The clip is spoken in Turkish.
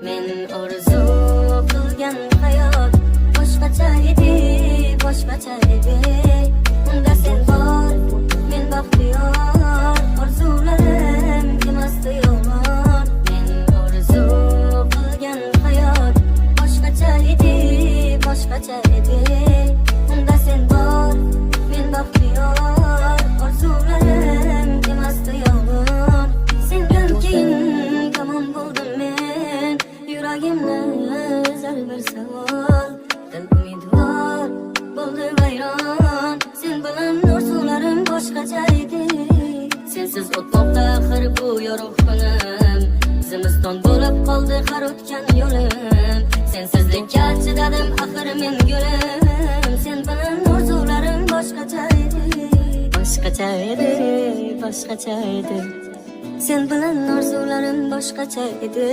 Men orzu qilgan hayot boshqacha edi, boshqacha edi. Unda sen bor, men baxtiyor, orzularim emasdi yolg'on. Men orzu qilgan hayot boshqacha edi, boshqacha edi. Unda sen bor, men baxtiyor, orzularim emasdi yolg'on. Sendan keyin tamom bo'ldim men, yuragimni ezar bir savol. Dil umidvor bo'ldi vayron, sen bilan orzularim boshqacha edi. Sensiz o'tmoqda axir bu yorug' kunim, zimiston bo'lib qoldi har o'tgan yo'lim. Sensizlikka chidadim axir men gulim, sen bilan orzularim boshqacha edi, boshqacha edi, boshqacha edi. Sen bilan orzularim boshqacha edi.